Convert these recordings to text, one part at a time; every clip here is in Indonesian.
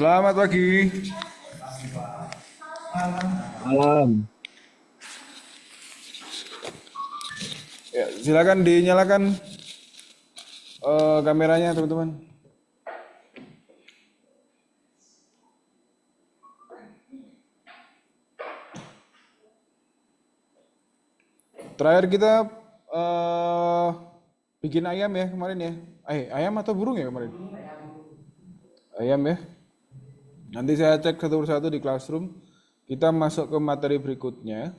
Selamat pagi. Malam. Ya, silakan dinyalakan kameranya, teman-teman. Terakhir kita eh, bikin ayam ya kemarin ya. Ayam atau burung ya kemarin? Ayam ya. Nanti saya cek satu persatu di Classroom. Kita masuk ke materi berikutnya.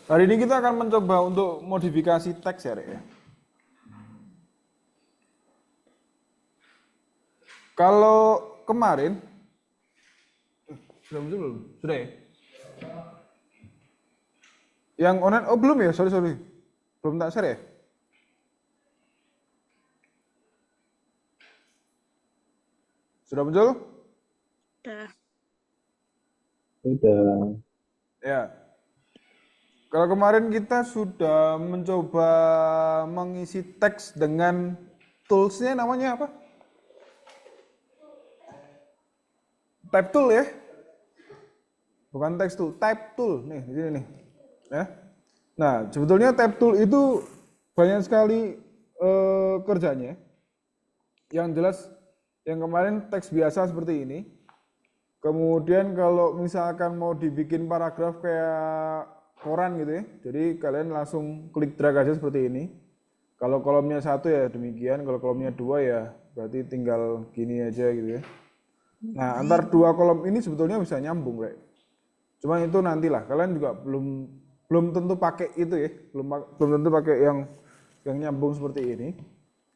Hari ini kita akan mencoba untuk modifikasi teks ya, Rek, ya. Kalau kemarin, sudah muncul belum? Sudah ya? Yang online, oh belum ya, sorry. Belum tak share ya? Sudah muncul? Udah. Udah. Ya. Kalau kemarin kita sudah mencoba mengisi teks dengan toolsnya namanya apa? Type tool ya? Bukan text tool, type tool. Nih, di sini nih. Ya. Nah, sebetulnya type tool itu banyak sekali kerjanya. Yang jelas, yang kemarin teks biasa seperti ini. Kemudian kalau misalkan mau dibikin paragraf kayak koran gitu ya, jadi kalian langsung klik drag aja seperti ini. Kalau kolomnya satu ya demikian, kalau kolomnya dua ya berarti tinggal gini aja gitu ya. Nah, antar dua kolom ini sebetulnya bisa nyambung, Rek. Cuma itu nantilah, kalian juga belum tentu pakai itu ya, belum tentu pakai yang nyambung seperti ini.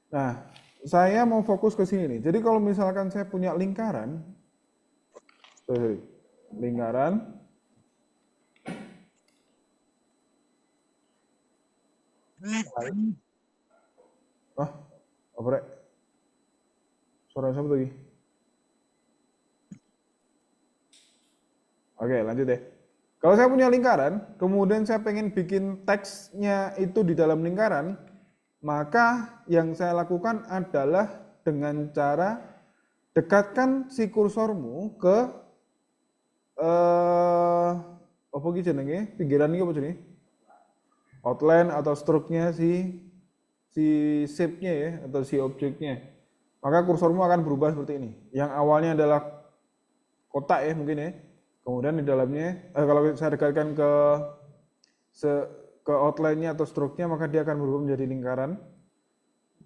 Nah, saya mau fokus ke sini nih. Jadi kalau misalkan saya punya lingkaran, lingkaran, apa Rek? Suara siapa lagi? Oke, lanjut deh. Kalau saya punya lingkaran, kemudian saya pengen bikin teksnya itu di dalam lingkaran, maka yang saya lakukan adalah dengan cara dekatkan si kursormu ke apa gitu jenenge? Pinggiran ini apa jenenge? Outline atau stroke-nya si shape-nya ya atau si objeknya. Maka kursormu akan berubah seperti ini. Yang awalnya adalah kotak ya mungkin ya. Kemudian di dalamnya kalau saya dekatkan ke outline-nya atau stroke-nya maka dia akan berubah menjadi lingkaran.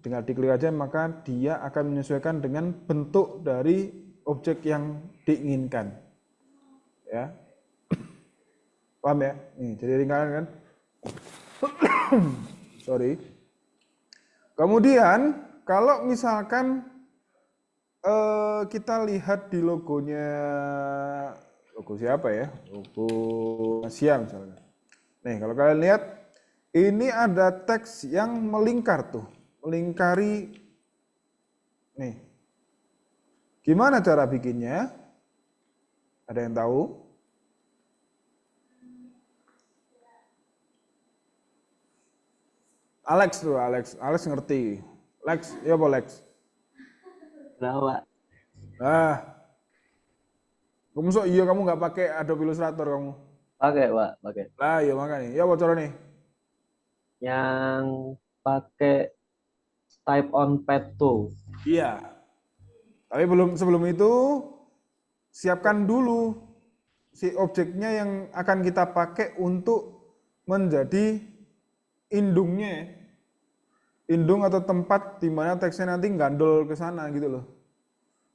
Tinggal diklik aja maka dia akan menyesuaikan dengan bentuk dari objek yang diinginkan. Ya. Paham ya? Nih, jadi lingkaran kan? Sorry. Kemudian kalau misalkan kita lihat di logonya, logo siapa ya? Logo Asia misalnya. Nih, kalau kalian lihat, ini ada teks yang melingkar tuh. Melingkari, nih. Gimana cara bikinnya? Ada yang tahu? Alex tuh, Alex ngerti. Lex, ya apa Lex? Kenapa? Ah, kamu iya kamu nggak pakai Adobe Illustrator kamu? Pakai, Pak. Pakai. Lah, iya makanya. Ya bocor nih. Yang pakai type on pad tool. Iya. Tapi sebelum itu siapkan dulu si objeknya yang akan kita pakai untuk menjadi indungnya. Indung atau tempat di mana teksnya nanti gandol ke sana gitu loh.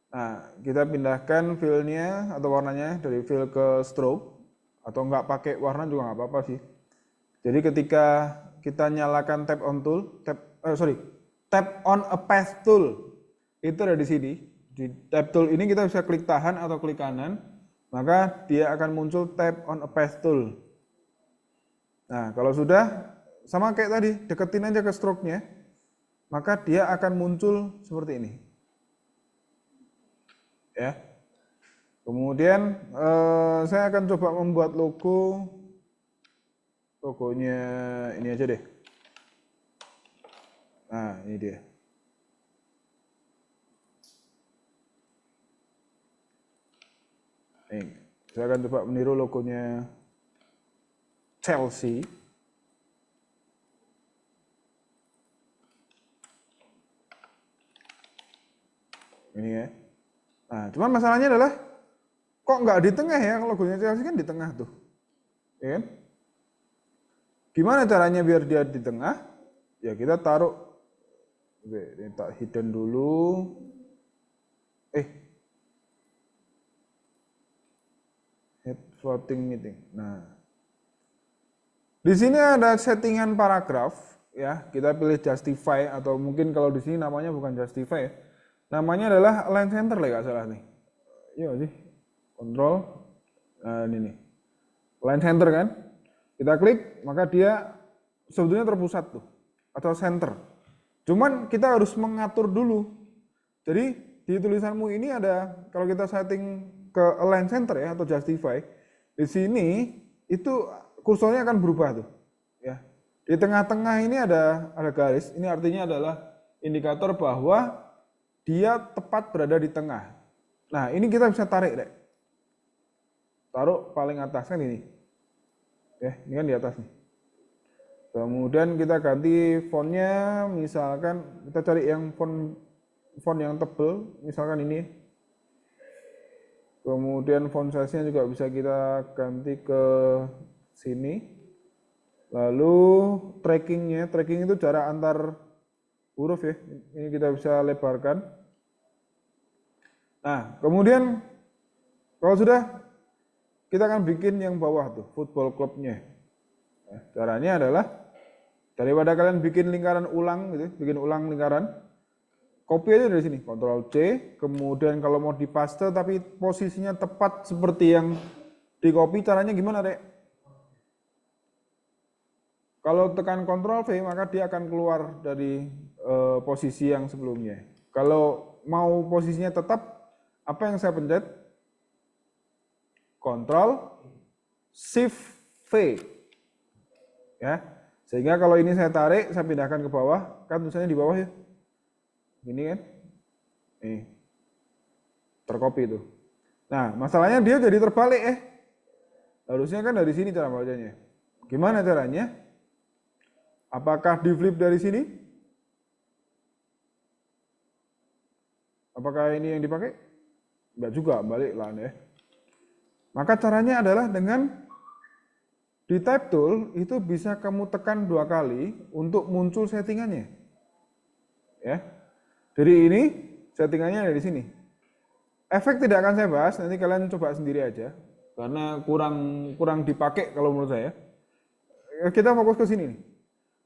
Nah, kita pindahkan fill-nya atau warnanya dari fill ke stroke atau nggak pakai warna juga nggak apa-apa sih. Jadi ketika kita nyalakan tap on a path tool itu ada di sini. Di tab tool ini kita bisa klik tahan atau klik kanan, maka dia akan muncul tap on a path tool. Nah, kalau sudah sama kayak tadi, deketin aja ke stroke-nya, maka dia akan muncul seperti ini. Ya. Kemudian saya akan coba membuat logo logonya ini aja deh. Nah, ini dia. Nih, saya akan coba meniru logonya Chelsea. Ini ya. Nah, cuman masalahnya adalah kok nggak di tengah ya? Kalau logonya Chelsea kan di tengah tuh, ya kan? Gimana caranya biar dia di tengah? Ya kita taruh, oke, ini tak hidden dulu. Head floating meeting. Nah, di sini ada settingan paragraf, ya. Kita pilih justify atau mungkin kalau di sini namanya bukan justify, ya. Namanya adalah align center lah, nggak salah nih. Iya sih, control. Nah, ini nih, align center kan. Kita klik, maka dia sebetulnya terpusat tuh, atau center. Cuman kita harus mengatur dulu. Jadi di tulisanmu ini ada, kalau kita setting ke align center ya atau justify, di sini itu kursornya akan berubah tuh, ya. Di tengah-tengah ini ada garis. Ini artinya adalah indikator bahwa dia tepat berada di tengah. Nah, ini kita bisa tarik, Dek. Taruh paling atas kan ini. Ya, ini kan di atas nih. Kemudian kita ganti fontnya, misalkan kita cari yang font yang tebal, misalkan ini. Kemudian font size-nya juga bisa kita ganti ke sini. Lalu tracking itu jarak antar huruf ya, ini kita bisa lebarkan. Nah, kemudian kalau sudah, kita akan bikin yang bawah tuh, football club-nya. Nah, caranya adalah, daripada kalian bikin lingkaran ulang gitu, bikin ulang lingkaran, copy aja dari sini, Ctrl C, kemudian kalau mau dipaste tapi posisinya tepat seperti yang di copy, caranya gimana, Dek? Kalau tekan Ctrl V, maka dia akan keluar dari posisi yang sebelumnya. Kalau mau posisinya tetap, apa yang saya pencet? Ctrl Shift V. Ya. Sehingga kalau ini saya tarik, saya pindahkan ke bawah, kan tulisannya di bawah ya. Ini kan. Nih. Tercopy itu. Nah, masalahnya dia jadi terbalik ya. Harusnya kan dari sini cara bacanya. Gimana caranya? Apakah di flip dari sini? Apakah ini yang dipakai? Enggak juga, balik lah ya. Maka caranya adalah dengan di type tool itu bisa kamu tekan 2 kali untuk muncul settingannya. Ya. Jadi ini settingannya ada di sini. Efek tidak akan saya bahas, nanti kalian coba sendiri aja. Karena kurang dipakai kalau menurut saya. Kita fokus ke sini nih.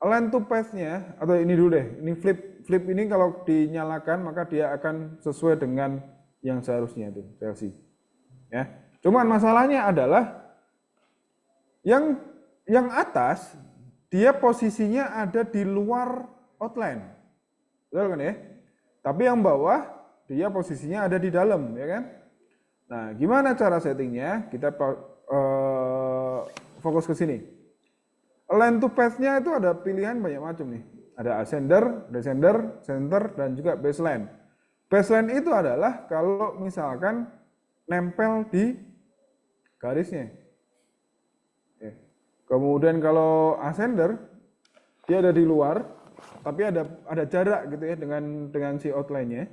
Align to path-nya, atau ini dulu deh, ini flip ini kalau dinyalakan maka dia akan sesuai dengan yang seharusnya itu, Chelsea. Ya. Cuman masalahnya adalah yang atas dia posisinya ada di luar outline. Betul kan ya? Tapi yang bawah dia posisinya ada di dalam, ya kan? Nah, gimana cara settingnya? Kita fokus ke sini. Align to path-nya itu ada pilihan banyak macam nih. Ada ascender, descender, center, dan juga baseline. Baseline itu adalah kalau misalkan nempel di garisnya. Kemudian kalau ascender, dia ada di luar, tapi ada jarak gitu ya dengan si outline-nya.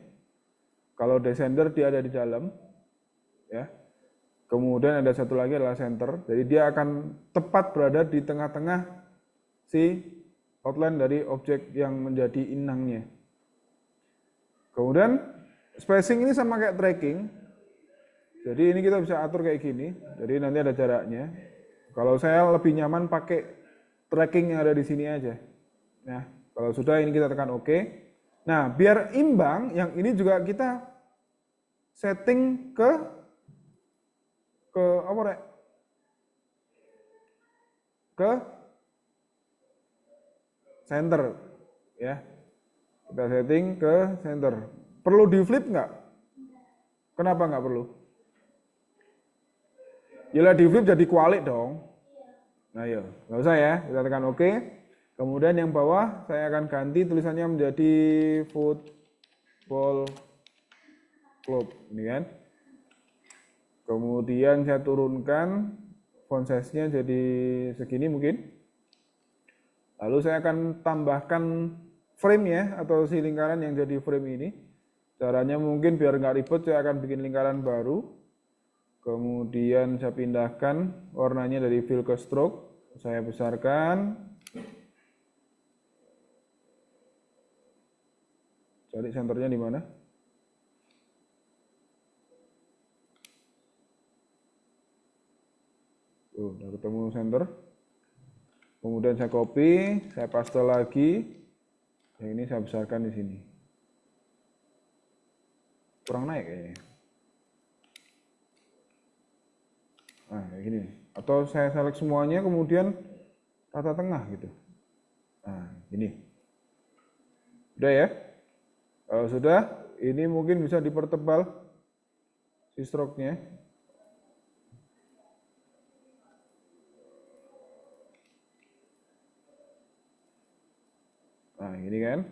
Kalau descender dia ada di dalam, ya. Kemudian ada satu lagi adalah center, jadi dia akan tepat berada di tengah-tengah si outline dari objek yang menjadi inangnya. Kemudian spacing ini sama kayak tracking, jadi ini kita bisa atur kayak gini, jadi nanti ada jaraknya. Kalau saya lebih nyaman pakai tracking yang ada di sini aja. Nah, kalau sudah ini kita tekan OK. Nah, biar imbang, yang ini juga kita setting ke apa Rek? Ke center ya. Kita setting ke center. Perlu di flip nggak? Kenapa nggak perlu? Yalah di flip jadi kualik dong. Nah, yuk, nggak usah ya, kita tekan OK. Kemudian yang bawah saya akan ganti tulisannya menjadi football club, ini kan. Kemudian saya turunkan font size-nya jadi segini mungkin. Lalu saya akan tambahkan frame ya, atau si lingkaran yang jadi frame ini. Caranya mungkin biar nggak ribet, saya akan bikin lingkaran baru. Kemudian saya pindahkan warnanya dari fill ke stroke. Saya besarkan. Cari senternya di mana? Udah ketemu center. Kemudian saya copy, saya paste lagi. Yang ini saya besarkan di sini. Kurang naik kayaknya. Nah, kayak gini. Atau saya select semuanya, kemudian rata tengah gitu. Nah, ini. Udah ya? Kalau sudah, ini mungkin bisa dipertebal si stroke-nya. Nah, ini kan.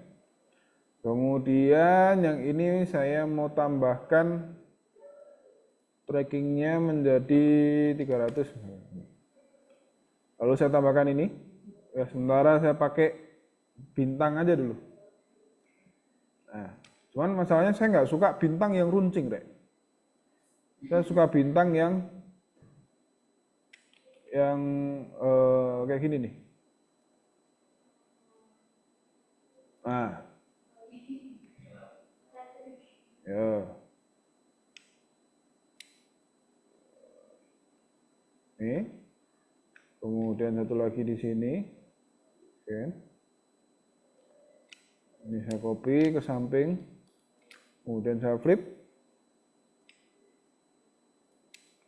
Kemudian yang ini saya mau tambahkan trackingnya menjadi 300. Lalu saya tambahkan ini. Ya, sementara saya pakai bintang aja dulu. Nah, cuman masalahnya saya nggak suka bintang yang runcing, Rek. Saya suka bintang yang kayak gini nih. Nah, ya. Nih. Kemudian satu lagi di sini. Oke. Ini saya copy ke samping. Kemudian saya flip.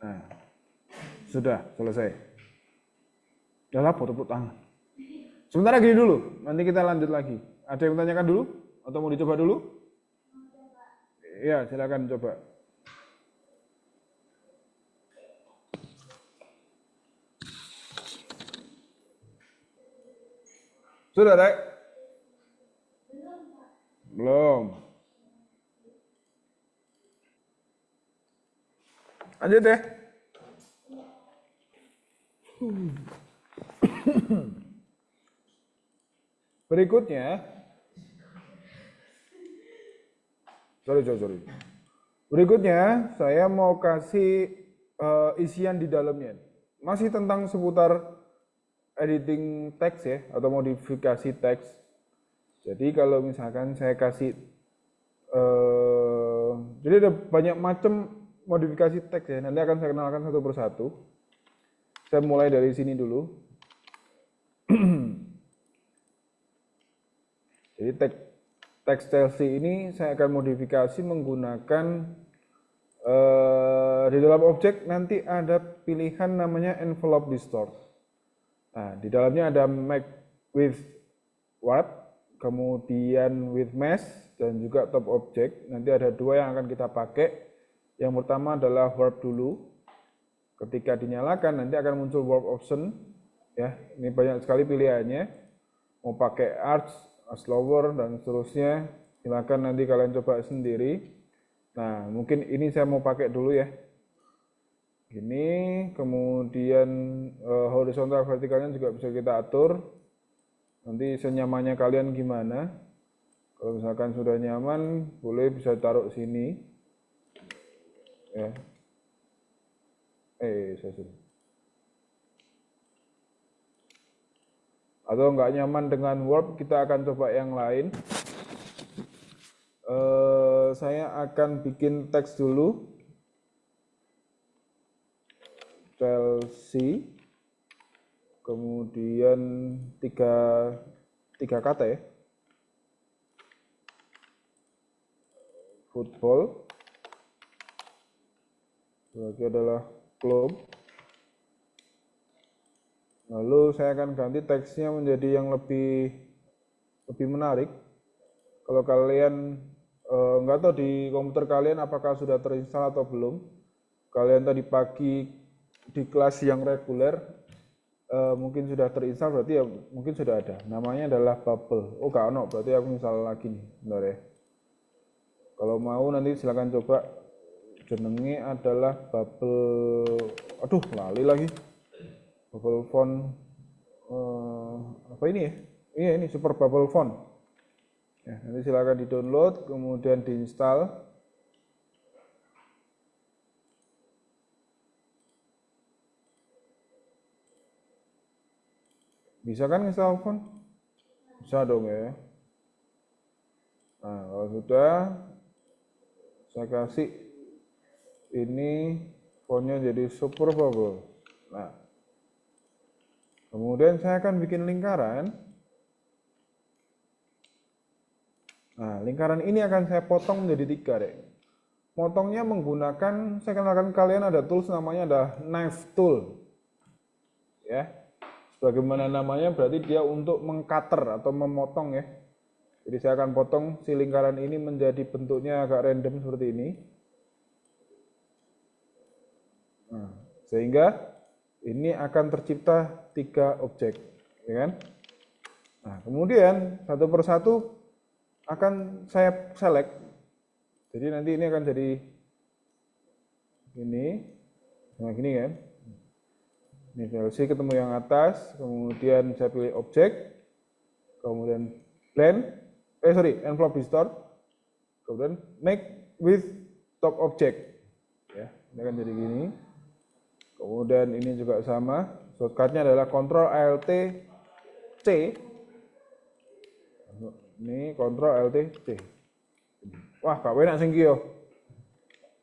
Nah, sudah selesai. Udah lapor tepuk tangan. Sebentar gini dulu, nanti kita lanjut lagi. Ada yang tanyakan dulu? Atau mau dicoba dulu? Iya, silakan coba. Sudah, Rek? Belum. Lanjut deh. Berikutnya, sorry. Berikutnya, saya mau kasih isian di dalamnya. Masih tentang seputar editing teks ya, atau modifikasi teks. Jadi kalau misalkan saya kasih, jadi ada banyak macam modifikasi teks ya. Nanti akan saya kenalkan satu persatu. Saya mulai dari sini dulu. Jadi teks Chelsea ini saya akan modifikasi menggunakan di dalam objek nanti ada pilihan namanya envelope distort. Nah, di dalamnya ada make with warp, kemudian with mesh, dan juga top object. Nanti ada dua yang akan kita pakai. Yang pertama adalah warp dulu. Ketika dinyalakan nanti akan muncul warp option. Ya, ini banyak sekali pilihannya. Mau pakai arch, slower, dan seterusnya. Silakan nanti kalian coba sendiri. Nah, mungkin ini saya mau pakai dulu ya. Ini, kemudian horizontal vertikalnya juga bisa kita atur. Nanti senyamannya kalian gimana. Kalau misalkan sudah nyaman, boleh bisa taruh sini. Ya. Saya sudah. Atau nggak nyaman dengan warp, kita akan coba yang lain. Saya akan bikin teks dulu. Chelsea. Kemudian tiga kata ya. Football. Lagi adalah club. Lalu saya akan ganti teksnya menjadi yang lebih menarik. Kalau kalian nggak tahu di komputer kalian apakah sudah terinstall atau belum. Kalian tadi pagi di kelas yang reguler mungkin sudah terinstall, berarti ya mungkin sudah ada. Namanya adalah bubble. Oh gak ono, berarti aku install lagi nih, bentar ya. Kalau mau nanti silakan coba. Jenenge adalah bubble, aduh lali lagi. Bubble font, apa ini ya? Iya ini super bubble font. Ya, nanti silakan di download, kemudian diinstal. Bisa kan install font? Bisa dong ya. Nah, kalau sudah, saya kasih ini fontnya jadi super bubble. Nah, kemudian saya akan bikin lingkaran. Nah, lingkaran ini akan saya potong menjadi 3 deh. Potongnya menggunakan, saya kenalkan kalian ada tools namanya ada knife tool. Ya. Sebagaimana namanya berarti dia untuk mengcutter atau memotong ya. Jadi saya akan potong si lingkaran ini menjadi bentuknya agak random seperti ini. Nah, sehingga ini akan tercipta 3 objek, ya kan? Nah, kemudian satu persatu akan saya select. Jadi nanti ini akan jadi ini, nah gini kan? Ini VLC ketemu yang atas, kemudian saya pilih objek, kemudian blend, envelope distort, kemudian make with top object. Ya, ini akan jadi gini. Kemudian ini juga sama, shortcutnya adalah Ctrl Alt C. Ini Ctrl Alt C. Wah, gak enak sing yo.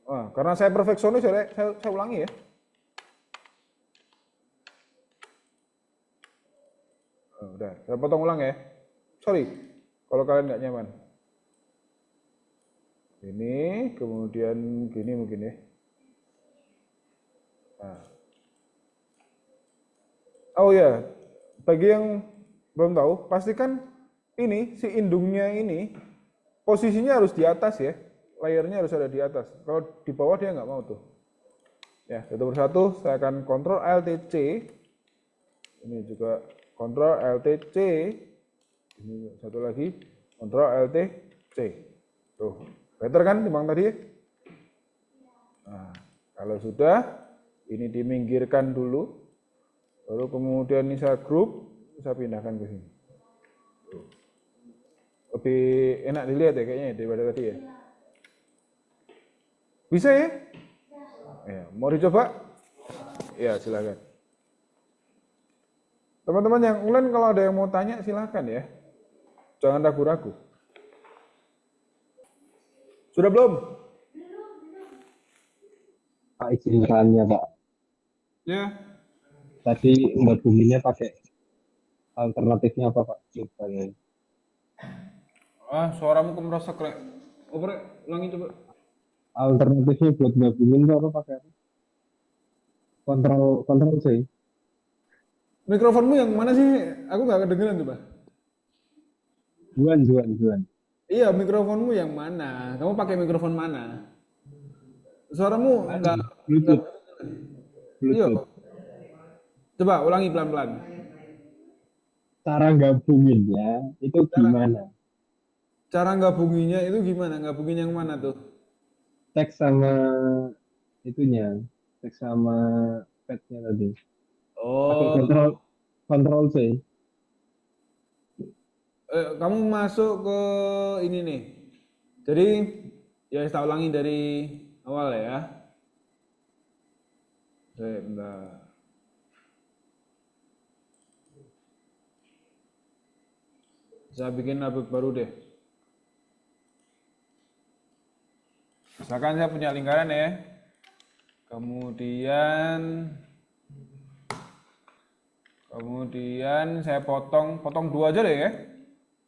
Wah, karena saya perfeksionis saya ulangi ya. Udah, saya potong ulang ya. Sorry, kalau kalian nggak nyaman. Ini, kemudian gini mungkin ya. Nah. Oh ya, bagi yang belum tahu, pastikan ini, si indungnya ini, posisinya harus di atas ya. Layernya harus ada di atas. Kalau di bawah dia nggak mau tuh. Ya, satu persatu saya akan Ctrl Alt C. Ini juga Ctrl Alt C. Ini satu lagi Ctrl Alt C. Tuh, better kan timbang tadi ya? Nah, kalau sudah ini diminggirkan dulu. Lalu kemudian ini saya group, saya pindahkan ke sini. Tuh. Lebih enak dilihat ya kayaknya daripada tadi ya. Bisa ya? Ya, mau dicoba? Ya, silakan. Teman-teman yang online kalau ada yang mau tanya silakan ya. Jangan ragu-ragu. Sudah belum? Pak izin perannya Pak. Ya. Tadi gabunginnya pakai alternatifnya apa Pak? Coba. Suaramu kok merasa krek. Ulangi coba. Alternatifnya buat gabungin itu apa pakai apa? Kontrol C. Mikrofonmu yang mana sih? Aku nggak kedengeran coba. Juan. Iya, mikrofonmu yang mana? Kamu pakai mikrofon mana? Suaramu nggak. Bluetooth. Iya. Bluetooth. Coba ulangi pelan-pelan. Cara gabunginnya itu gimana? Cara gabunginnya itu gimana? Gabungin yang mana tuh? Teks sama itunya, teks sama padnya tadi. Pakai Oh, kontrol C. kamu masuk ke ini nih. Jadi ya saya ulangi dari awal ya. Bentar. Saya bikin upload baru deh. Misalkan saya punya lingkaran ya. Kemudian saya potong 2 aja deh ya.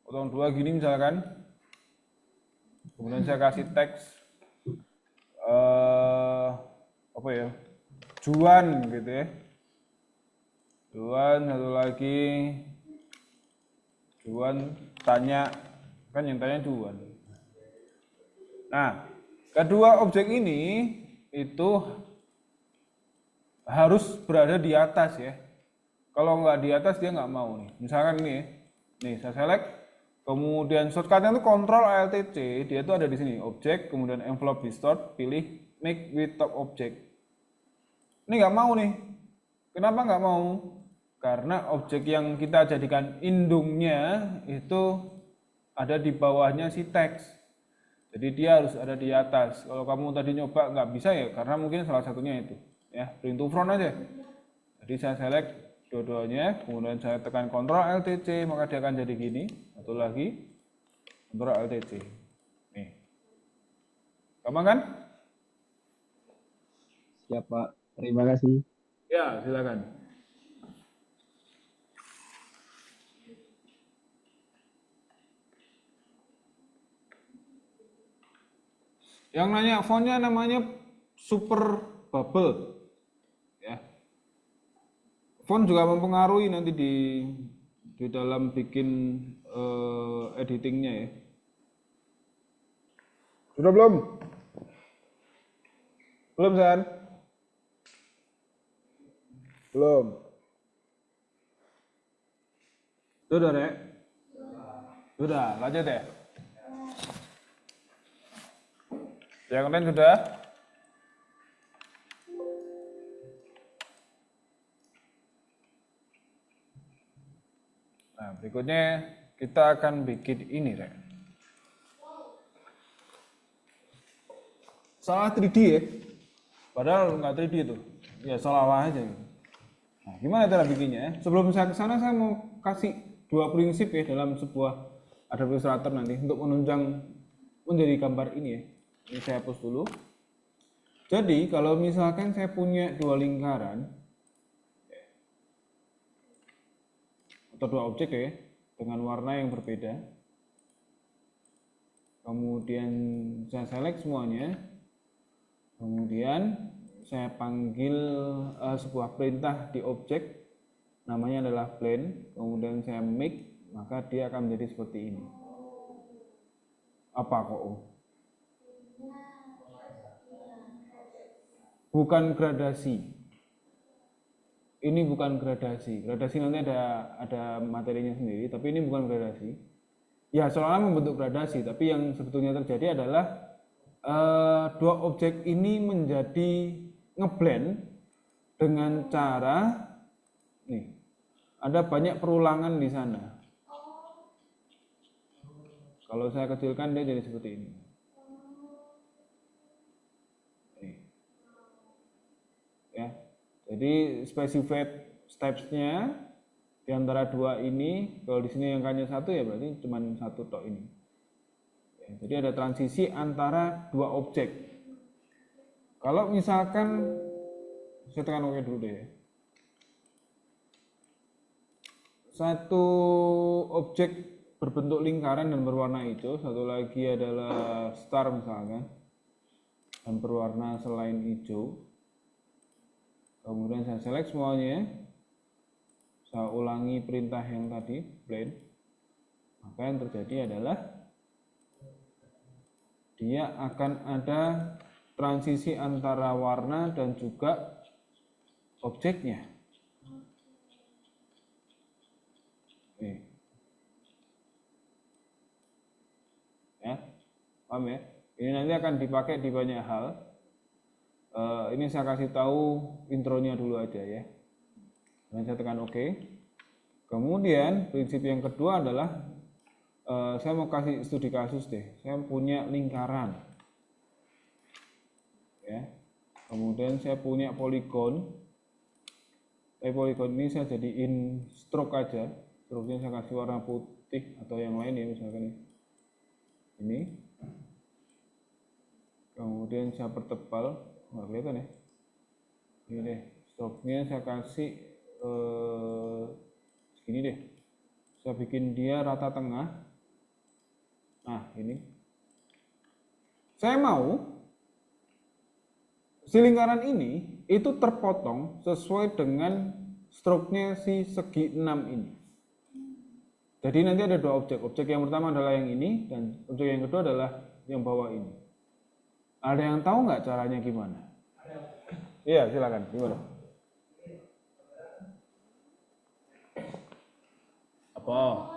Potong 2 gini misalkan. Kemudian saya kasih teks apa ya? Juan gitu ya. Juan, satu lagi. Juan tanya, kan yang tanya Juan. Nah, kedua objek ini itu harus berada di atas ya. Kalau nggak di atas dia nggak mau nih. Misalkan nih saya select, kemudian shortcutnya itu Ctrl Alt C, dia itu ada di sini, object, kemudian envelope distort, pilih make with top object. Ini nggak mau nih. Kenapa nggak mau? Karena objek yang kita jadikan indungnya itu ada di bawahnya si teks. Jadi dia harus ada di atas. Kalau kamu tadi nyoba nggak bisa ya, karena mungkin salah satunya itu. Ya, print to front aja. Jadi saya select dua-duanya, kemudian saya tekan Ctrl Alt C, maka dia akan jadi gini. Satu lagi, Ctrl Alt C. Nih. Gampang kan? Siap, Pak. Terima kasih. Ya, silakan. Yang nanya fontnya namanya Super Bubble. Ya. Font juga mempengaruhi nanti di dalam bikin editingnya ya. Sudah belum? Belum, San? Belum. Sudah, Rek? Sudah, lanjut ya. Yang lain sudah? Nah, berikutnya kita akan bikin ini, Rek. Salah 3D ya. Padahal nggak 3D itu. Ya salah aja. Nah, gimana cara bikinnya? Sebelum saya ke sana, saya mau kasih dua prinsip ya dalam sebuah Adobe Illustrator nanti untuk menunjang menjadi gambar ini ya. Ini saya hapus dulu. Jadi kalau misalkan saya punya dua lingkaran atau dua objek ya dengan warna yang berbeda, kemudian saya select semuanya, kemudian saya panggil sebuah perintah di objek, namanya adalah blend, kemudian saya make, maka dia akan menjadi seperti ini. Apa kok? Bukan gradasi. Ini bukan gradasi. Gradasi nanti ada materinya sendiri, tapi ini bukan gradasi. Ya, seolah-olah membentuk gradasi, tapi yang sebetulnya terjadi adalah dua objek ini menjadi ngeblend dengan cara nih. Ada banyak perulangan di sana. Kalau saya kecilkan dia jadi seperti ini. Ya, jadi specified steps-nya di antara dua ini, kalau di sini angkanya 1 ya berarti cuma 1 tok ini. Ya, jadi ada transisi antara dua objek. Kalau misalkan saya tekan OK dulu deh ya. Satu objek berbentuk lingkaran dan berwarna hijau, satu lagi adalah star misalkan dan berwarna selain hijau. Kemudian saya select semuanya, saya ulangi perintah yang tadi, blend, maka yang terjadi adalah dia akan ada transisi antara warna dan juga objeknya. Ya, paham ya? Ini nanti akan dipakai di banyak hal. Ini saya kasih tahu intronya dulu aja ya. Dan saya tekan OK. Kemudian prinsip yang kedua adalah saya mau kasih studi kasus deh. Saya punya lingkaran, ya. Kemudian saya punya poligon. Poligon ini saya jadiin stroke aja. Stroke-nya saya kasih warna putih atau yang lain ya, misalkan ini. Kemudian saya pertebal. Nggak kelihatan ya. Ini deh, stroke-nya saya kasih segini deh. Saya bikin dia rata tengah. Nah, ini. Saya mau si lingkaran ini itu terpotong sesuai dengan stroke-nya si segi 6 ini. Jadi nanti ada dua objek. Objek yang pertama adalah yang ini, dan objek yang kedua adalah yang bawah ini. Ada yang tahu nggak caranya gimana? Iya, silakan. Gimana? Apa?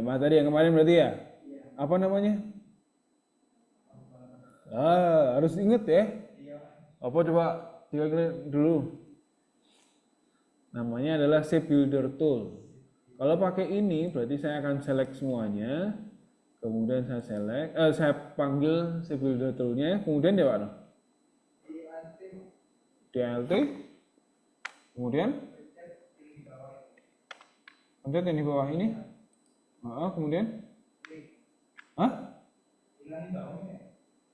Mas tadi yang kemarin berarti ya? Apa namanya? Harus inget ya. Apa coba tiga dulu. Namanya adalah Shape Builder Tool. Kalau pakai ini berarti saya akan select semuanya. Kemudian saya panggil Shape Builder Tool-nya. Kemudian dia mana? DLT. Kemudian pencet yang di bawah ini. Kemudian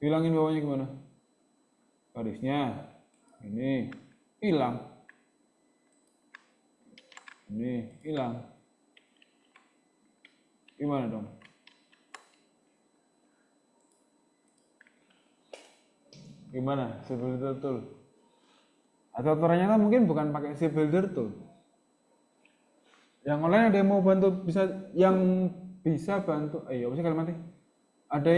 hilangin bawahnya gimana? Garisnya ini hilang, ini hilang. Gimana dong? Gimana Shape Builder Tool? Atau ternyata mungkin bukan pakai Shape Builder Tool. Yang online ada yang mau bantu bisa bantu. Apa sih kalimatnya? Ada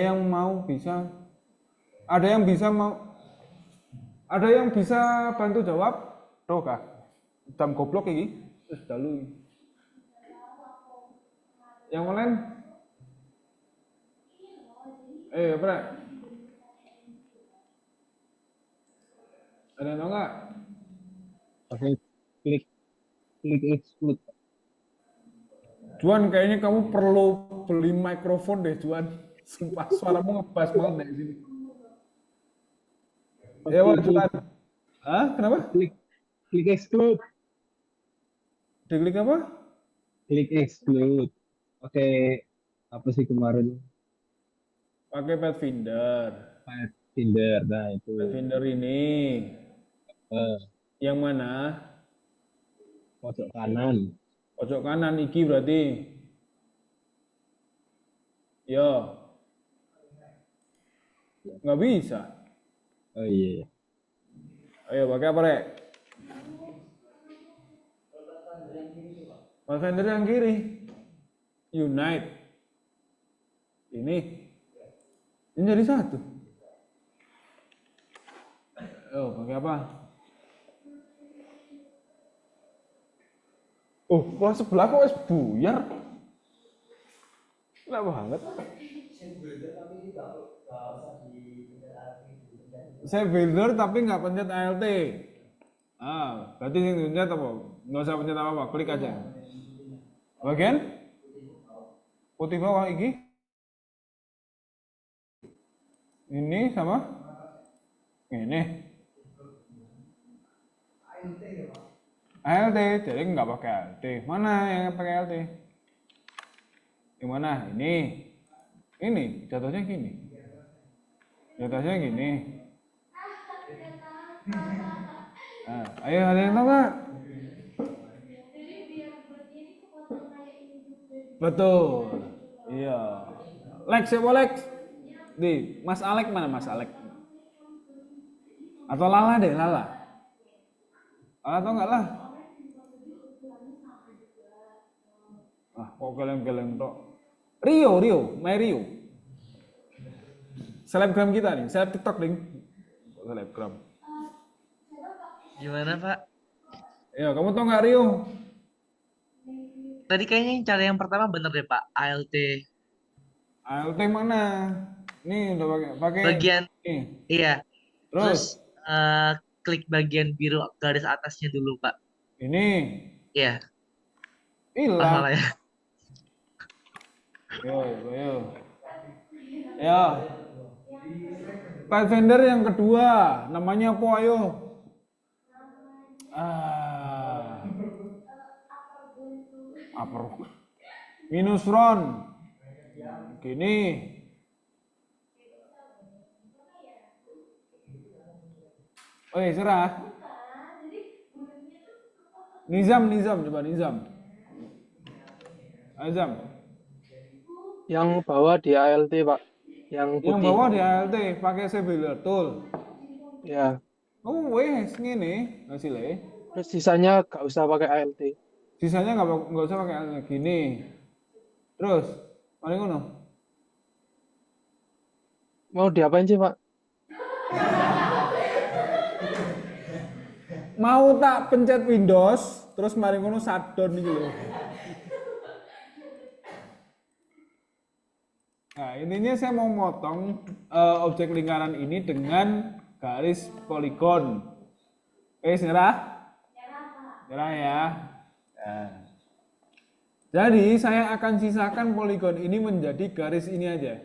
yang bisa bantu jawab. Tuh kah? Jam goblok ini. Terus dalu. Yang online? Apa? Ada yang tahu nggak? Pakai klik exclude. Juan, kayaknya kamu perlu beli mikrofon deh, Juan. Sumpah, suaramu ngebas banget dari sini. Ya, Juan. Kenapa? Klik exclude. Diklik apa? Klik exclude. Pakai apa sih kemarin? Pakai Pathfinder. Pathfinder, nah itu. Pathfinder ini. Yang mana? Pojok kanan. Pojok kanan iki berarti. Yo. Nggak bisa. Oh iya. Ayo pakai apa, Rek? Pathfinder yang kiri. Unite. Ini jadi satu. Pakai apa? Kelas sebelah kok es buyar? Enak banget. Saya builder tapi nggak pencet ALT. Berarti yang pencet apa? Nggak usah pencet apa-apa, klik aja. Bagian? Putih bawah ini. Ini sama? Ini. ALT, jadi nggak pakai ALT. Mana yang pakai ALT? Yang mana? Ini jatuhnya gini. Jatuhnya gini. Ayo ada yang tahu nggak? Betul. Iya. Lex siapa Lex? Di Mas Alek mana Mas Alek? Atau Lala deh Lala. Atau enggak lah? Kok geleng-geleng tok. Rio, Mario. Selebgram kita nih, seleb TikTok nih. Selebgram. Gimana Pak? Ya, kamu tau nggak Rio? Tadi kayaknya yang cara yang pertama bener deh Pak, ALT. ALT mana? Nih udah pakai. Bagian nih. Iya. Terus klik bagian biru garis atasnya dulu Pak. Ini. Iya. Hilang. Salah ya. Yo. Ya. Pathfinder yang kedua, namanya apa ayo? Minus Ron. Gini. Serah. Nizam, coba Nizam. Azam. Yang bawah di ALT, Pak. Yang putih. Yang bawah di ALT pakai Shape Builder Tool. Ya. Wes ngene hasilnya. Terus sisanya gak usah pakai ALT. Sisanya nggak usah pakai ALT gini. Terus, paling ngono. Mau diapain sih, Pak? mau tak pencet Windows, terus mari ngono shutdown iki lho. Nah, intinya saya mau motong objek lingkaran ini dengan garis poligon. Nyerah? Nyerah ya. Nah. Jadi saya akan sisakan poligon ini menjadi garis ini aja.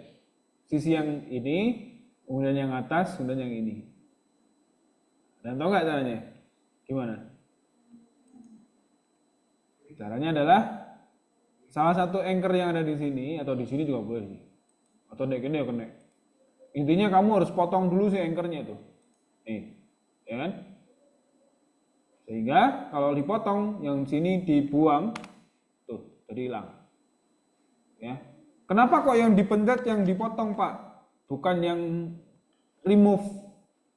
Sisi yang ini, kemudian yang atas, kemudian yang ini. Dan tahu nggak caranya? Gimana? Caranya adalah salah satu anchor yang ada di sini atau di sini juga boleh sih. Atau nek ini ya kena. Intinya kamu harus potong dulu si anchornya tuh. Nih, ya kan? Sehingga kalau dipotong yang sini dibuang tuh, jadi hilang. Ya. Kenapa kok yang dipencet yang dipotong, Pak? Bukan yang remove.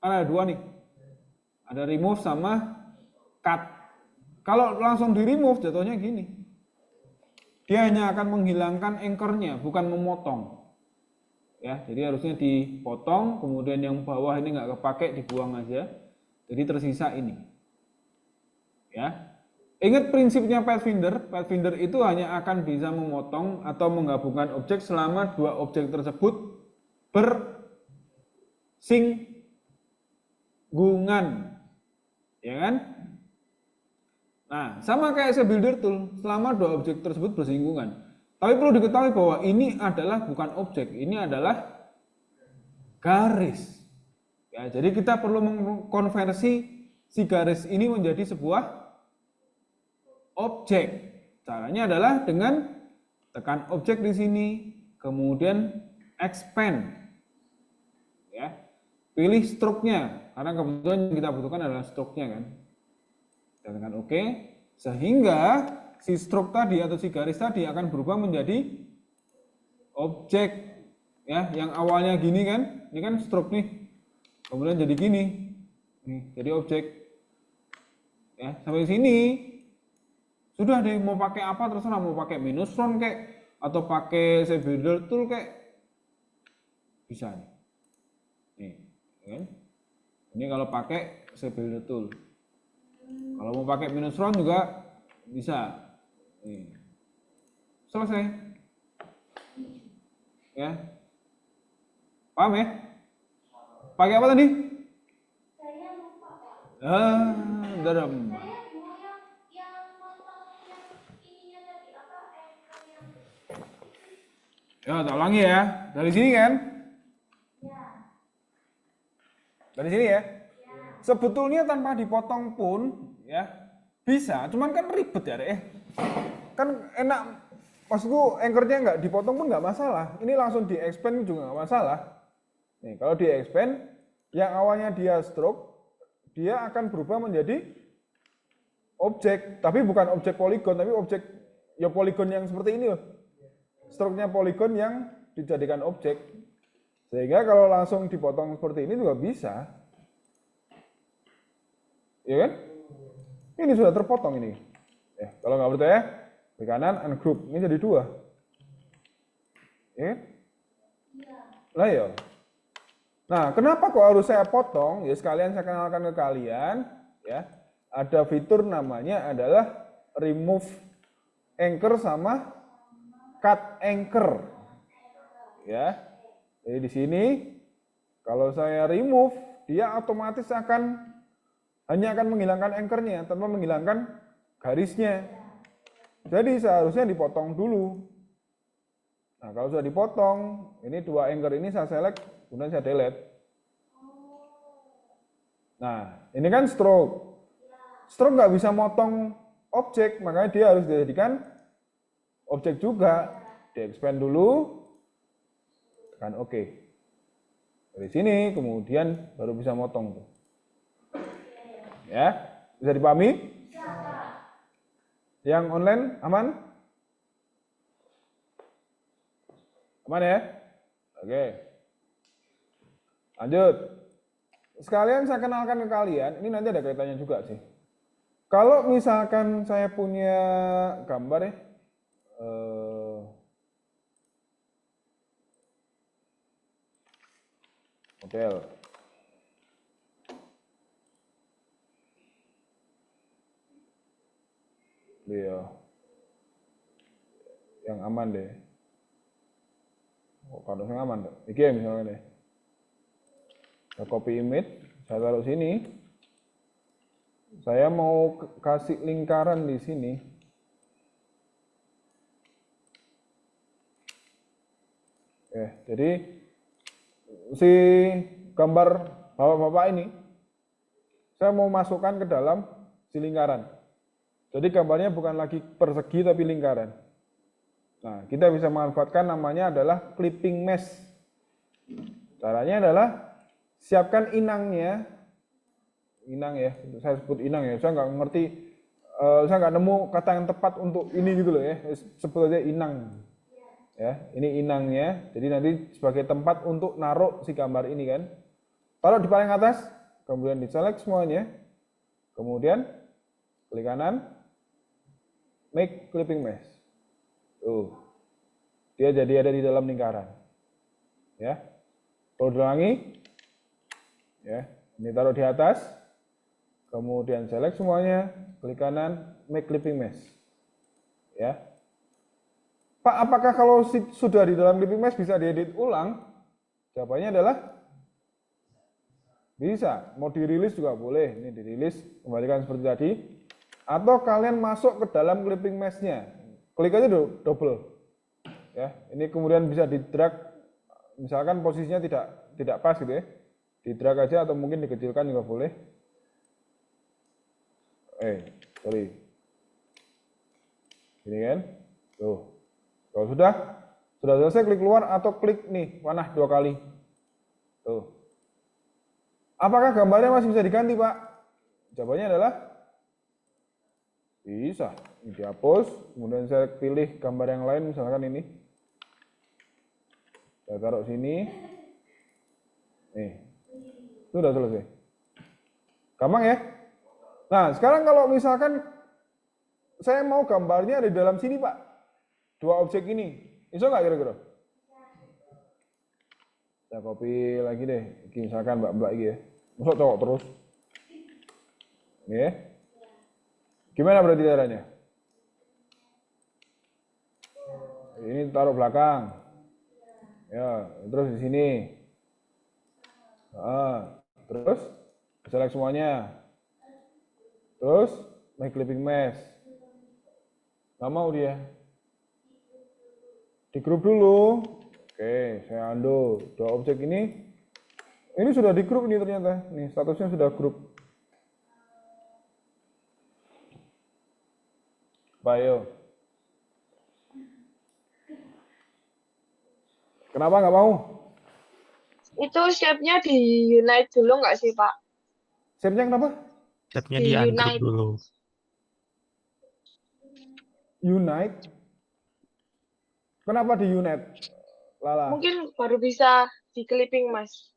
Ada dua nih. Ada remove sama cut. Kalau langsung di remove jatuhnya gini. Dia hanya akan menghilangkan anchornya, bukan memotong. Ya, jadi harusnya dipotong, kemudian yang bawah ini nggak kepake dibuang aja. Jadi tersisa ini. Ya. Ingat prinsipnya Pathfinder. Pathfinder itu hanya akan bisa memotong atau menggabungkan objek selama dua objek tersebut bersinggungan. Ya kan? Nah, sama kayak builder tool, selama dua objek tersebut bersinggungan. Tapi perlu diketahui bahwa ini adalah bukan objek, ini adalah garis. Ya, jadi kita perlu mengkonversi si garis ini menjadi sebuah objek. Caranya adalah dengan tekan objek di sini, kemudian expand. Ya. Pilih stroke-nya, karena kebetulan yang kita butuhkan adalah stroke-nya kan. Kita tekan OK, sehingga si stroke tadi atau si garis tadi akan berubah menjadi objek. Ya, yang awalnya gini kan, ini kan stroke nih, kemudian jadi gini, nih, jadi objek. Ya, sampai sini sudah deh, mau pakai apa terserah, mau pakai minus front kayak atau pakai builder tool kayak bisa nih. Nih, kan? Ini kalau pakai builder tool. Kalau mau pakai minus front juga bisa. Nih. Selesai. Ya. Paham ya? Pakai apa tadi? Saya lupa, Pak. Dalam. Saya mau yang potong yang ininya tadi apa yang Ya, tak ulangi ya. Dari sini kan? ya. Dari sini ya. Sebetulnya tanpa dipotong pun ya bisa, cuman kan ribet ya, Dek. Kan enak, maksudku anchornya nggak dipotong pun nggak masalah. Ini langsung di expand juga nggak masalah. Nih, kalau di expand, yang awalnya dia stroke, dia akan berubah menjadi objek, tapi bukan objek poligon, tapi objek ya poligon yang seperti ini loh. Stroke-nya poligon yang dijadikan objek. Sehingga kalau langsung dipotong seperti ini juga bisa. Ya kan? Ini sudah terpotong ini. Kalau nggak percaya, di kanan ungroup, ini jadi dua. Ya kan? Lah ya. Nah, kenapa kok harus saya potong? Ya sekalian saya kenalkan ke kalian, ya. Ada fitur namanya adalah remove anchor sama cut anchor. Ya. Jadi di sini kalau saya remove, dia otomatis hanya akan menghilangkan anchornya tanpa menghilangkan garisnya. Jadi seharusnya dipotong dulu. Nah, kalau sudah dipotong, ini dua anchor ini saya select, kemudian saya delete. Nah, ini kan stroke. Stroke nggak bisa motong objek, makanya dia harus dijadikan objek juga. Di-expand dulu, tekan OK. Dari sini, kemudian baru bisa motong. Ya, bisa dipahami? Yang online aman? Aman ya? Oke. Lanjut. Sekalian saya kenalkan ke kalian, ini nanti ada kaitannya juga sih. Kalau misalkan saya punya gambar ya, model. Iya. Yang aman deh. Oh, kalau yang aman tuh. Iki ya misalnya deh. Saya copy image, saya taruh sini. Saya mau kasih lingkaran di sini. Jadi si gambar bapak-bapak ini saya mau masukkan ke dalam si lingkaran. Jadi gambarnya bukan lagi persegi tapi lingkaran. Nah, kita bisa manfaatkan namanya adalah clipping mesh. Caranya adalah siapkan inangnya. Inang ya, saya sebut inang ya. Saya nggak ngerti, saya nggak nemu kata yang tepat untuk ini gitu loh ya. Sebut aja inang. Ya, ini inangnya. Jadi nanti sebagai tempat untuk naruh si gambar ini kan. Taruh di paling atas, kemudian di select semuanya. Kemudian klik kanan, make clipping mesh. Tuh. Dia jadi ada di dalam lingkaran. Ya. Kalau ulangi. Ya, ini taruh di atas. Kemudian select semuanya, klik kanan, make clipping mesh. Ya. Pak, apakah kalau sudah di dalam clipping mesh bisa diedit ulang? Jawabannya adalah bisa. Mau dirilis juga boleh. Ini dirilis, kembalikan seperti tadi. Atau kalian masuk ke dalam clipping mesh-nya. Klik aja double. Ya, ini kemudian bisa di drag. Misalkan posisinya tidak pas gitu ya. Di drag aja atau mungkin dikecilkan juga boleh. Sorry. Ini kan. Tuh. Kalau sudah selesai klik keluar atau klik nih panah 2 kali. Tuh. Apakah gambarnya masih bisa diganti, Pak? Jawabannya adalah bisa. Ini dihapus, kemudian saya pilih gambar yang lain misalkan ini. Saya taruh sini. Nih. Sudah selesai. Gampang ya? Nah, sekarang kalau misalkan saya mau gambarnya ada di dalam sini, Pak. 2 objek ini, bisa nggak kira-kira? Saya copy lagi deh, misalkan mbak-mbak ini ya. Masuk cowok terus. Ini ya. Gimana berarti caranya? Ini taruh belakang. Ya, terus di sini. Terus select semuanya. Terus make clipping mesh. Nggak mau dia. Di grup dulu. Oke, saya undo. 2 objek ini sudah di grup nih ternyata. Nih, statusnya sudah grup. Bayo. Kenapa nggak mau? Itu shape-nya di unite dulu nggak sih, Pak? Shape-nya kenapa? Tab-nya Di di ungroup unite. dulu. Unite. Kenapa di unite? Lala. Mungkin baru bisa di clipping, Mas.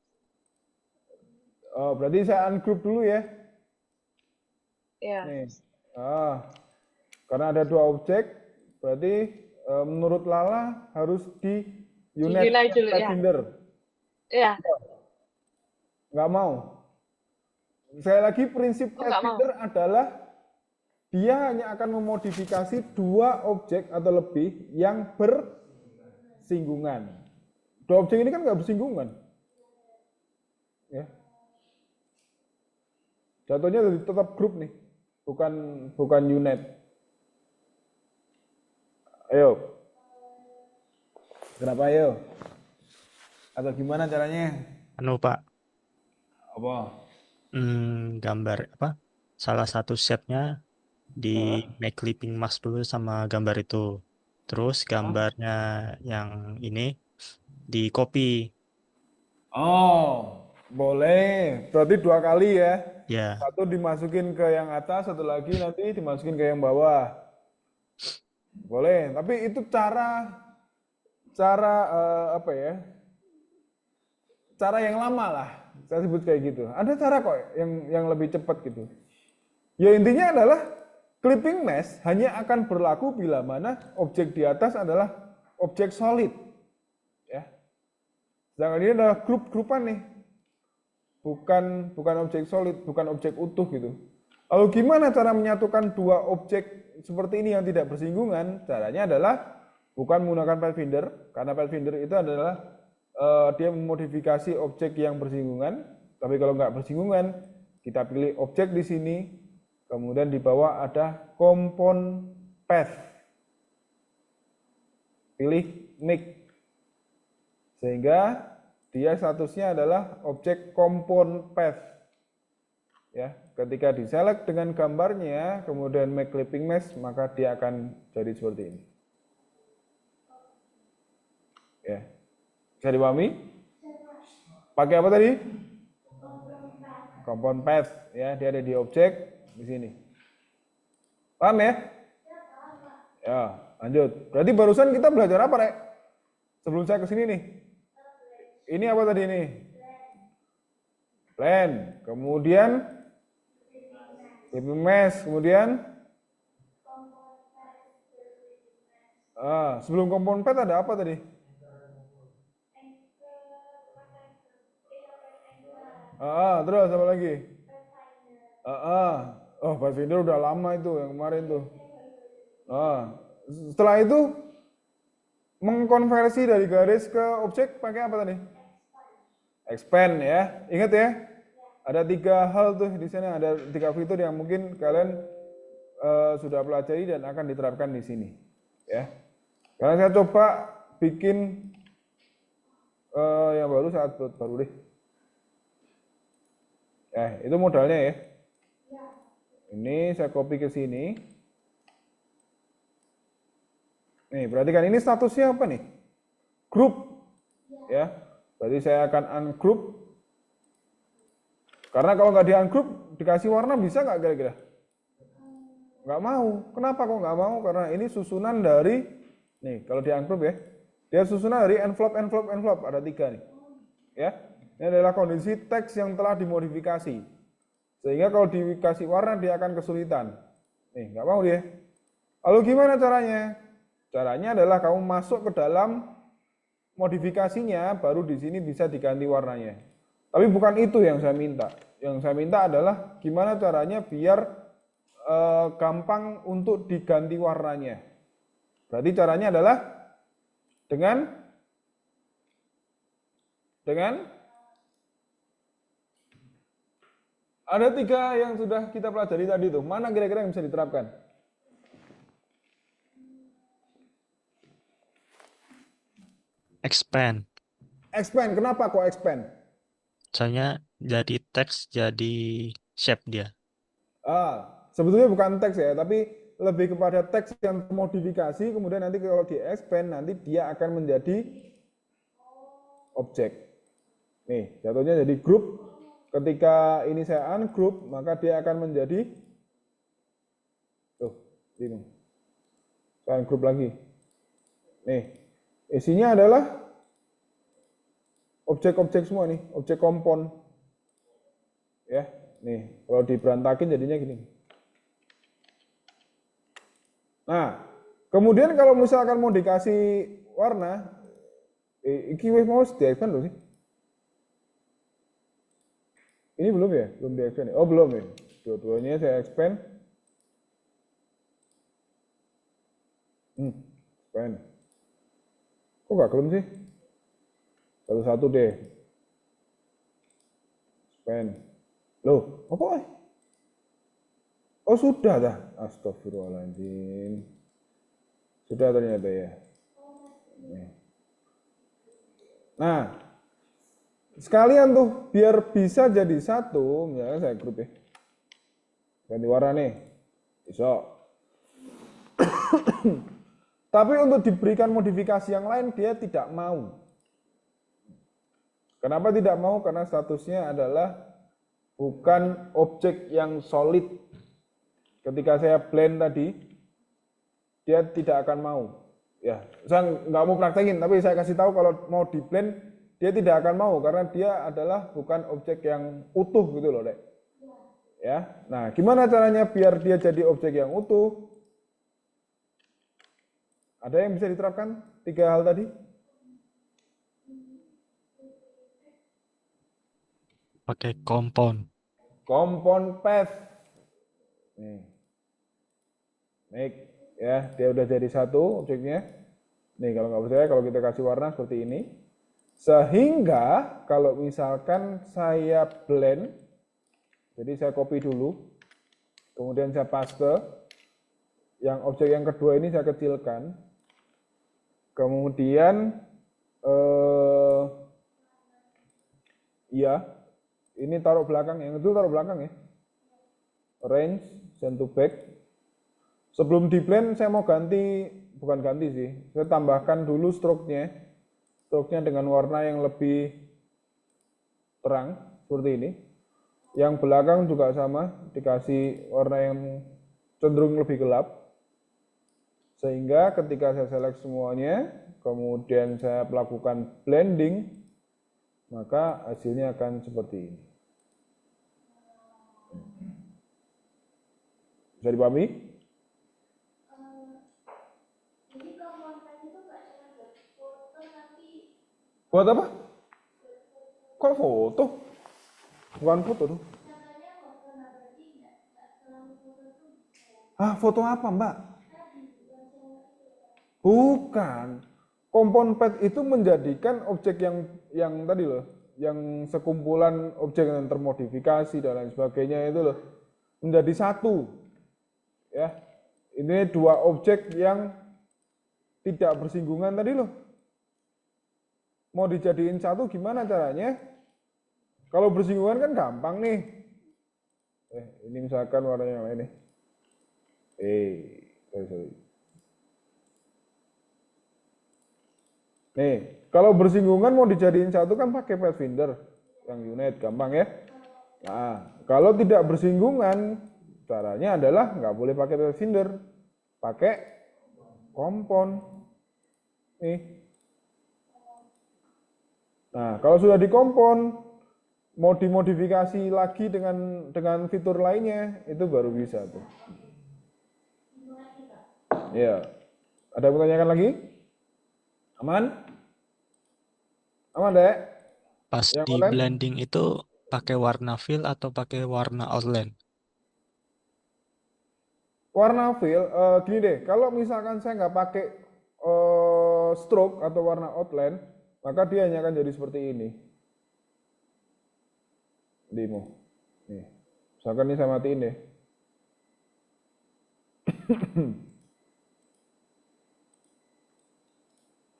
Oh, berarti saya ungroup dulu ya. Ya. Nih. Karena ada 2 objek, berarti menurut Lala harus di unite unite dulu, ya. Finder. Ya. Nggak mau. Sekali lagi prinsip Oh, nggak mau. Finder adalah dia hanya akan memodifikasi 2 objek atau lebih yang bersinggungan. 2 objek ini kan nggak bersinggungan. Ya. Jatuhnya tetap grup nih, bukan unit. Ayo. Kenapa ayo? Atau gimana caranya? Anu Pak, Apa? gambar apa? Salah satu shape-nya di make clipping mask dulu sama gambar itu. Terus gambarnya yang ini di copy. Oh, boleh. Berarti 2 kali ya. Ya, Satu dimasukin ke yang atas, satu lagi nanti dimasukin ke yang bawah. Boleh, tapi itu cara apa ya? Cara yang lama lah. Saya sebut kayak gitu. Ada cara kok yang lebih cepat gitu. Ya intinya adalah clipping mesh hanya akan berlaku bila mana objek di atas adalah objek solid. Ya. Sedangkan ini adalah grup-grupan nih. Bukan objek solid, bukan objek utuh gitu. Lalu gimana cara menyatukan 2 objek seperti ini yang tidak bersinggungan, caranya adalah bukan menggunakan Pathfinder, karena Pathfinder itu adalah dia memodifikasi objek yang bersinggungan. Tapi kalau nggak bersinggungan, kita pilih objek di sini, kemudian di bawah ada compound path. Pilih make. Sehingga dia statusnya adalah objek compound path. Ya, ketika diselect dengan gambarnya, kemudian make clipping mesh, maka dia akan jadi seperti ini. Ya. Bisa dipahami? Pakai apa tadi? Compound path, ya, dia ada di objek di sini. Paham ya? Ya, lanjut. Berarti barusan kita belajar apa, Rek? Sebelum saya ke sini nih. Ini apa tadi nih? Plan, kemudian clipping mesh, kemudian sebelum compound path ada apa tadi? Terus apa lagi? Oh, Pathfinder udah lama itu yang kemarin tuh. Setelah itu mengkonversi dari garis ke objek pakai apa tadi? Expand ya. Ingat ya. Ada 3 hal tuh di sana, ada 3 fitur yang mungkin kalian sudah pelajari dan akan diterapkan di sini. Ya. Karena saya coba bikin yang baru saat baru deh. Itu modalnya ya. Ini saya copy ke sini. Nih, perhatikan ini statusnya apa nih? Group. Ya. Berarti saya akan ungroup. Karena kalau nggak di ungroup, dikasih warna bisa nggak kira-kira? Nggak mau. Kenapa kok nggak mau? Karena ini susunan dari, nih kalau di ungroup ya, dia susunan dari envelope. Ada 3 nih. Ya. Ini adalah kondisi teks yang telah dimodifikasi. Sehingga kalau dikasih warna dia akan kesulitan. Nih, nggak mau dia. Lalu gimana caranya? Caranya adalah kamu masuk ke dalam modifikasinya, baru di sini bisa diganti warnanya. Tapi bukan itu yang saya minta. Yang saya minta adalah gimana caranya biar gampang untuk diganti warnanya. Berarti caranya adalah dengan ada 3 yang sudah kita pelajari tadi tuh. Mana kira-kira yang bisa diterapkan? Expand. Expand. Kenapa kok expand? Soalnya jadi teks jadi shape dia. Sebetulnya bukan teks ya, tapi lebih kepada teks yang termodifikasi, kemudian nanti kalau di expand nanti dia akan menjadi objek. Nih, jatuhnya jadi grup. Ketika ini saya ungroup, maka dia akan menjadi ini. Saya ungroup lagi. Nih, isinya adalah objek-objek semua nih, objek kompon. Ya, nih, kalau diberantakin jadinya gini. Nah, kemudian kalau misalkan mau dikasih warna, iki wis mau di-expand loh sih. Ini belum ya? Belum di-expand ya? Oh, belum ya? Dua-duanya saya expand. Expand. Kok nggak kelem sih? Satu-satu deh. Expand. Loh, apa? Oh, sudah dah. Astagfirullahaladzim. Sudah ternyata ya. Nah, sekalian tuh biar bisa jadi satu, misalnya saya grup ya. Ganti warna nih. Bisa. Tapi untuk diberikan modifikasi yang lain dia tidak mau. Kenapa tidak mau? Karena statusnya adalah bukan objek yang solid. Ketika saya blend tadi, dia tidak akan mau. Ya, saya nggak mau praktekin, tapi saya kasih tahu kalau mau di blend dia tidak akan mau karena dia adalah bukan objek yang utuh gitu loh, Dek. Ya. Nah, gimana caranya biar dia jadi objek yang utuh? Ada yang bisa diterapkan 3 hal tadi? Pakai compound. Compound path. Nih. Make ya, dia udah jadi satu objeknya. Nih kalau nggak percaya, kalau kita kasih warna seperti ini, sehingga kalau misalkan saya blend, jadi saya copy dulu, kemudian saya paste, yang objek yang kedua ini saya kecilkan, kemudian ya ini taruh belakang, yang itu taruh belakang ya, range, send to back. Sebelum di blend saya mau ganti, bukan ganti sih, saya tambahkan dulu stroke-nya dengan warna yang lebih terang, seperti ini. Yang belakang juga sama, dikasih warna yang cenderung lebih gelap. Sehingga ketika saya select semuanya, kemudian saya melakukan blending, maka hasilnya akan seperti ini. Bisa dipahami? Jadi pembuatan itu nggak cuma buat foto tapi Buat apa? Kok foto? Bukan foto tuh. contohnya foto, nah berarti nggak selalu foto tuh Ah, foto apa, Mbak? tadi yang cewek itu. Bukan. Kompon pet itu menjadikan objek yang tadi loh, yang sekumpulan objek yang termodifikasi dan lain sebagainya itu loh, menjadi satu. Ya. Ini dua objek yang tidak bersinggungan tadi loh. Mau dijadiin satu gimana caranya? Kalau bersinggungan kan gampang nih. Ini misalkan warnanya yang lain nih. Sorry. Nih, kalau bersinggungan mau dijadiin satu kan pakai Pathfinder yang unit, gampang ya. Nah, kalau tidak bersinggungan, caranya adalah nggak boleh pakai Pathfinder, pakai kompon. Nih. Nah, kalau sudah dikompon, mau dimodifikasi lagi dengan fitur lainnya, itu baru bisa tuh. Ya. Ada pertanyaan lagi? Aman? Aman, Dek? Pas Yang di online? blending itu pakai warna fill atau pakai warna outline? Warna fill, gini deh, kalau misalkan saya nggak pakai stroke atau warna outline, maka dia hanya akan jadi seperti ini. Demo. Nih. Misalkan ini saya matiin deh.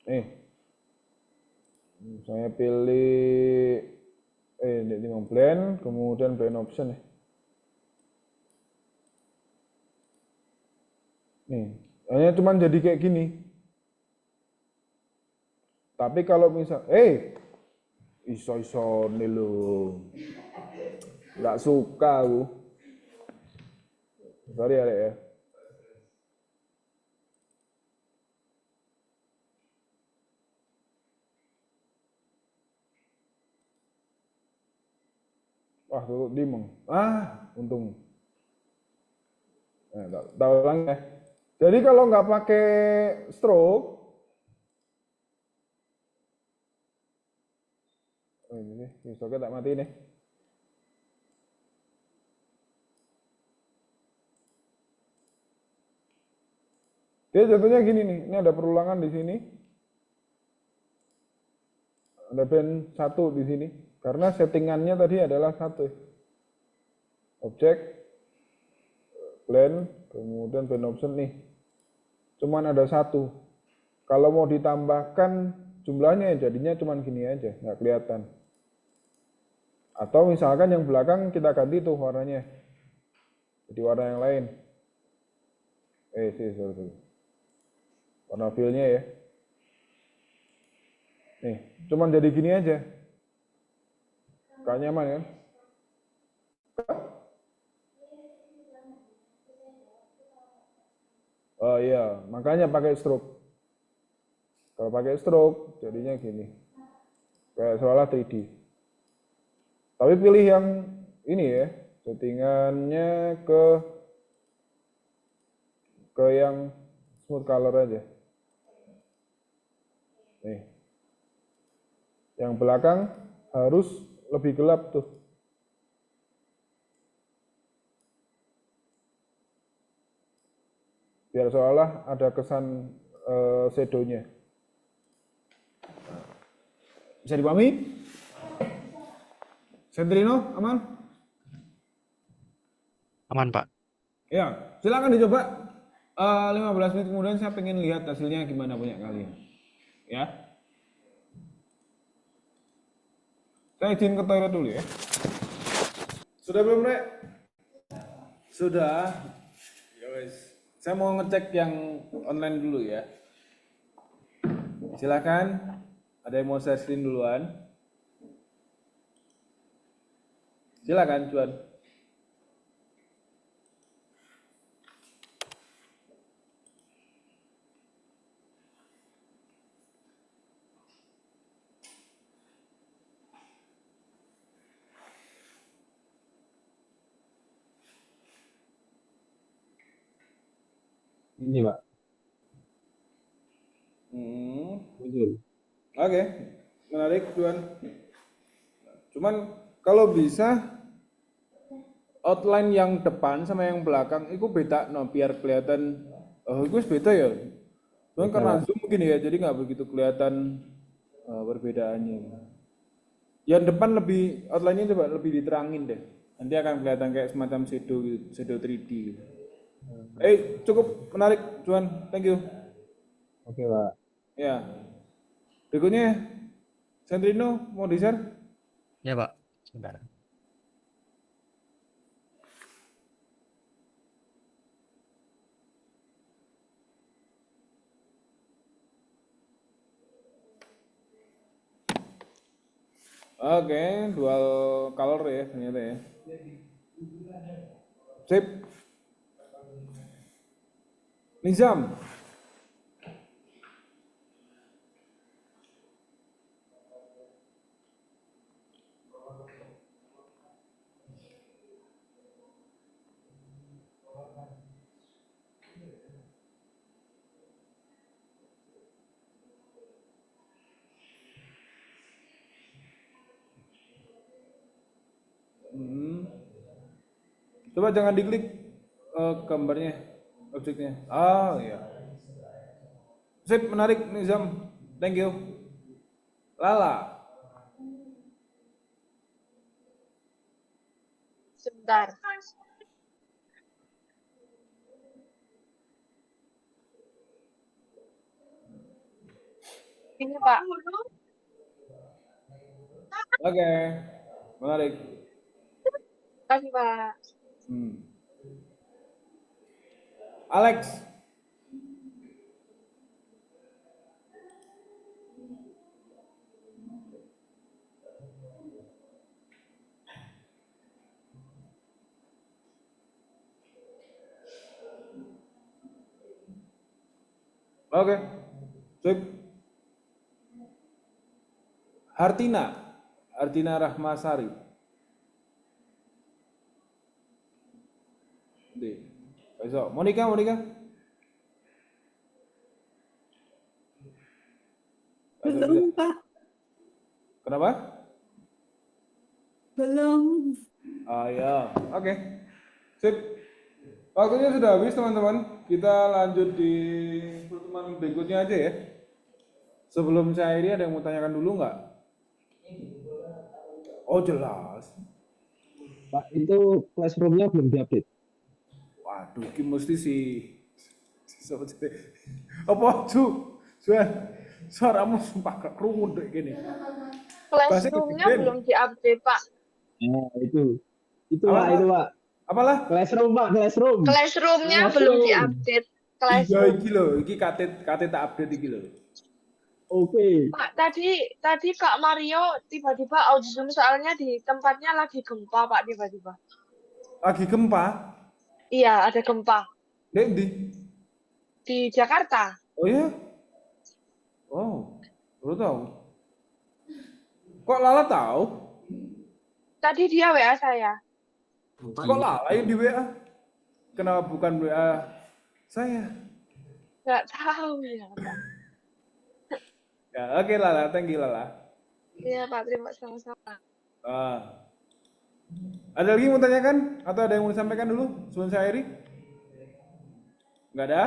Nih. Saya pilih ini mau blend, kemudian blend option ya. Nih, hanya cuman jadi kayak gini. Tapi kalau misal, iso-iso nih lo, nggak suka aku. Sorry ya, Dek, ya. Wah, tutup dimeng. Untung. Nah, tahu ulang ya. Jadi kalau nggak pakai stroke, ini stroke tak mati nih. Dia jatuhnya gini nih. Ini ada perulangan di sini. Ada band 1 di sini. Karena settingannya tadi adalah 1. Objek, blend, kemudian blend option nih. Cuman ada 1. Kalau mau ditambahkan jumlahnya jadinya cuman gini aja, nggak kelihatan. Atau misalkan yang belakang kita ganti tuh warnanya. Jadi warna yang lain. Sorry. Warna fill-nya ya. Nih, cuman jadi gini aja. Gak nyaman kan? Oh iya, makanya pakai stroke. Kalau pakai stroke jadinya gini. Kayak seolah 3D. Tapi pilih yang ini ya, settingannya ke yang smooth color aja. Nih. Yang belakang harus lebih gelap tuh. biar seolah ada kesan shadow-nya. Bisa dipahami? Sentrino, aman? Aman, Pak. Ya, silakan dicoba. 15 menit kemudian saya pengen lihat hasilnya gimana punya kalian. Ya. Saya izin ke toilet dulu ya. Sudah belum, Rek? Sudah. Ya wes. Saya mau ngecek yang online dulu ya. Silakan. Ada yang mau share screen duluan? Silakan, Cuan. Ini Pak, muncul. Oke, menarik, Cuan. Cuman kalau bisa outline yang depan sama yang belakang itu beda, no, biar kelihatan. Oh, itu beda ya. Cuman karena zoom mungkin ya, jadi nggak begitu kelihatan perbedaannya. Yang depan lebih outline-nya coba lebih diterangin deh. Nanti akan kelihatan kayak semacam shadow gitu, shadow 3D gitu. Cukup menarik, Cuan. Thank you. Oke Pak. Ya. Berikutnya, Sentrino mau di-share? Ya, Pak. Sebentar. Oke, dual color ya ternyata ya. Sip. Nizam. Coba jangan diklik gambarnya, objeknya. Ah, iya. Sip, menarik Nizam. Thank you. Lala. Sebentar. Ini Pak. Oke. Menarik. Terima kasih Pak. Alex. Oke. Sip. Hartina Rahmasari. Besok. Monica. Belum, Pak. Kenapa? Belum. Ya. Oke. Sip. Waktunya sudah habis, teman-teman. Kita lanjut di pertemuan berikutnya aja ya. Sebelum saya akhiri, ada yang mau tanyakan dulu nggak? Oh, jelas. Pak, itu classroom-nya belum diupdate. Waduh, ini mesti apa cu? Suaramu sumpah gak kerungu deh gini. Classroom-nya belum diupdate Pak. Nah, itu Apa? Pak, itu Pak. Apalah? Classroom Pak, classroom. Classroom-nya belum diupdate. Iya, Classroom. iki lho, iki kate tak update iki lho. Oke. Pak, tadi Kak Mario tiba-tiba audio Zoom soalnya di tempatnya lagi gempa Pak tiba-tiba. Lagi gempa? Iya, ada gempa Dek di? di Jakarta. Oh ya? Oh, baru tahu. Kok Lala tahu? Tadi dia WA saya. Kok Lala yang di WA? Kenapa bukan WA saya? Nggak tahu ya Pak. Ya, oke Lala, thank you Lala. Iya Pak, terima sama-sama. Ada lagi yang mau tanyakan? Atau ada yang mau disampaikan dulu sebelum saya akhiri? Nggak ada?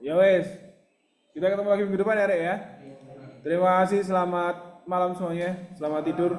Ya wes. Kita ketemu lagi minggu depan ya, Rek ya. Terima kasih, selamat malam semuanya. Selamat tidur.